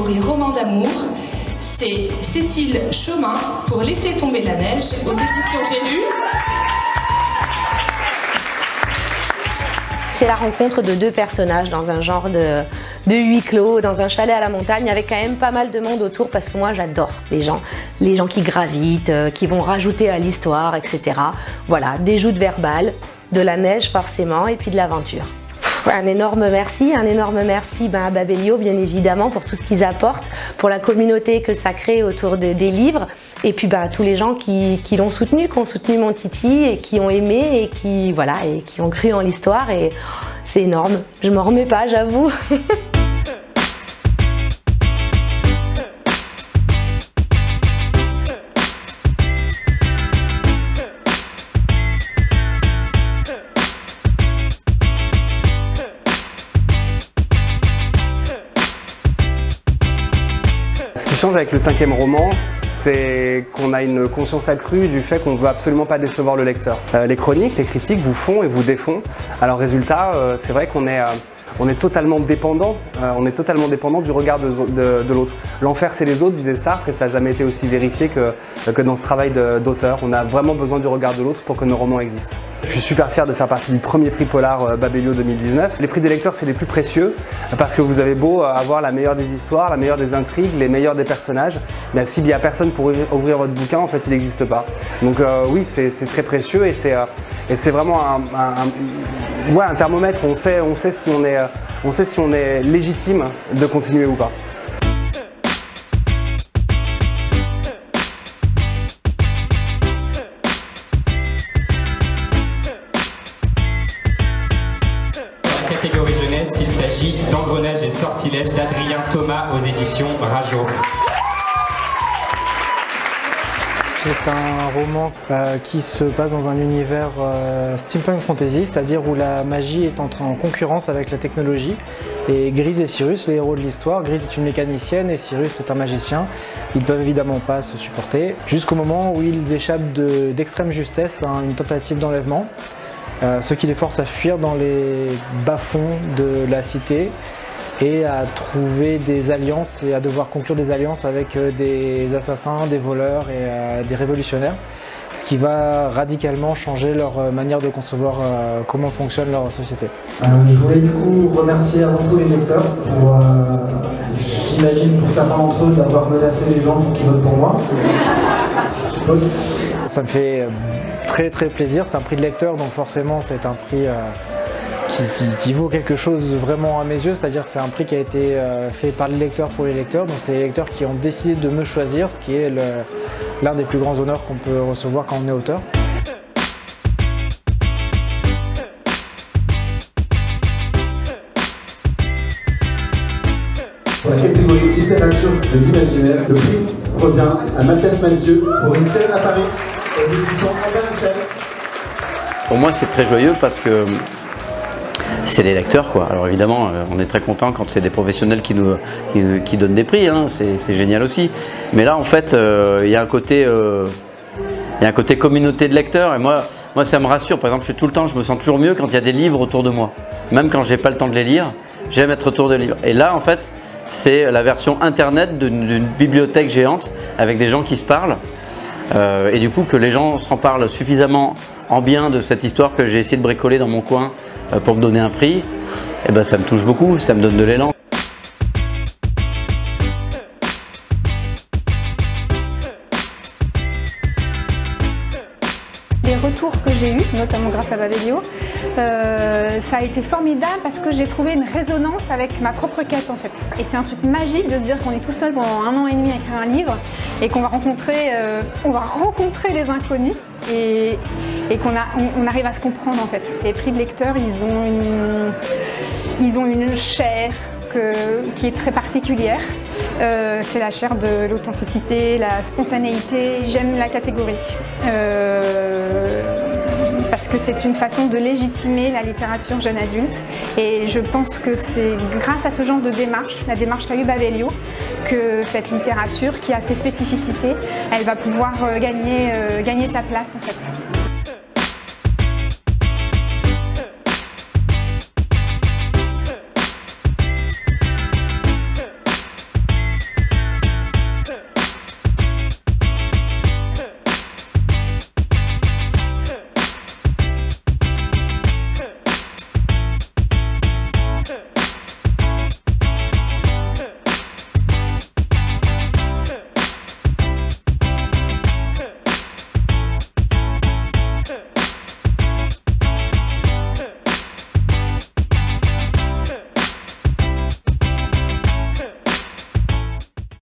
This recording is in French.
catégorie roman d'amour, c'est Cécile Chemin pour Laisser tomber la neige aux éditions J'ai lu. C'est la rencontre de deux personnages dans un genre de huis clos, dans un chalet à la montagne, avec quand même pas mal de monde autour, parce que moi j'adore les gens qui gravitent, qui vont rajouter à l'histoire, etc. Voilà, des joutes verbales, de la neige forcément, et puis de l'aventure. Un énorme merci à Babelio bien évidemment pour tout ce qu'ils apportent, pour la communauté que ça crée autour des livres, et puis à tous les gens qui l'ont soutenu, qui ont soutenu mon Titi et qui ont aimé et qui ont cru en l'histoire, et c'est énorme, je m'en remets pas, j'avoue. Ce qui change avec le 5e roman, c'est qu'on a une conscience accrue du fait qu'on ne veut absolument pas décevoir le lecteur. Les chroniques, les critiques vous font et vous défont. Alors résultat, c'est vrai qu'on est totalement dépendant. On est totalement dépendant du regard de l'autre. L'enfer c'est les autres, disait Sartre, et ça n'a jamais été aussi vérifié que dans ce travail d'auteur. On a vraiment besoin du regard de l'autre pour que nos romans existent. Je suis super fier de faire partie du premier prix Polar Babelio 2019. Les prix des lecteurs, c'est les plus précieux parce que vous avez beau avoir la meilleure des histoires, la meilleure des intrigues, les meilleurs des personnages, mais s'il n'y a personne pour ouvrir votre bouquin, en fait, il n'existe pas. Donc oui, c'est très précieux, et c'est vraiment un thermomètre. On sait si on est légitime de continuer ou pas. Catégorie jeunesse, il s'agit d'Engrenage et sortilèges d'Adrien Thomas aux éditions Rajo. C'est un roman qui se passe dans un univers steampunk fantasy, c'est-à-dire où la magie est en concurrence avec la technologie. Et Grise et Cyrus, les héros de l'histoire, Grise est une mécanicienne et Cyrus est un magicien. Ils ne peuvent évidemment pas se supporter, jusqu'au moment où ils échappent d'extrême justesse à une tentative d'enlèvement. Ce qui les force à fuir dans les bas-fonds de la cité et à trouver des alliances et à devoir conclure des alliances avec des assassins, des voleurs et des révolutionnaires, ce qui va radicalement changer leur manière de concevoir comment fonctionne leur société. Je voulais du coup remercier avant tout les lecteurs pour, j'imagine pour certains d'entre eux, d'avoir menacé les gens pour qu'ils votent pour moi, je suppose. Ça me fait très plaisir, c'est un prix de lecteur, donc forcément c'est un prix qui vaut quelque chose vraiment à mes yeux, c'est-à-dire c'est un prix qui a été fait par les lecteurs pour les lecteurs, donc c'est les lecteurs qui ont décidé de me choisir, ce qui est l'un des plus grands honneurs qu'on peut recevoir quand on est auteur. Pour la catégorie littérature de l'imaginaire, le prix revient à Mathias Malzieu pour Une sirène à Paris, aux éditions Albin Michel. Pour moi, c'est très joyeux parce que c'est les lecteurs, quoi. Alors évidemment, on est très content quand c'est des professionnels qui donnent des prix, hein. C'est génial aussi. Mais là, en fait, il y a un côté communauté de lecteurs, et moi, ça me rassure. Par exemple, je me sens toujours mieux quand il y a des livres autour de moi. Même quand j'ai pas le temps de les lire, j'aime être autour des livres. Et là, en fait, c'est la version internet d'une bibliothèque géante avec des gens qui se parlent. Et du coup, que les gens s'en parlent suffisamment en bien de cette histoire que j'ai essayé de bricoler dans mon coin pour me donner un prix, et ben ça me touche beaucoup, ça me donne de l'élan. Les retours que j'ai eus, notamment grâce à Babelio, ça a été formidable parce que j'ai trouvé une résonance avec ma propre quête en fait. Et c'est un truc magique de se dire qu'on est tout seul pendant 1 an et demi à écrire un livre et qu'on va rencontrer les inconnus et qu'on arrive à se comprendre en fait. Les prix de lecteurs, ils ont une chair qui est très particulière. C'est la chair de l'authenticité, la spontanéité. J'aime la catégorie. Parce que c'est une façon de légitimer la littérature jeune adulte. Et je pense que c'est grâce à ce genre de démarche, la démarche qu'a eu Babelio, que cette littérature qui a ses spécificités, elle va pouvoir gagner sa place en fait.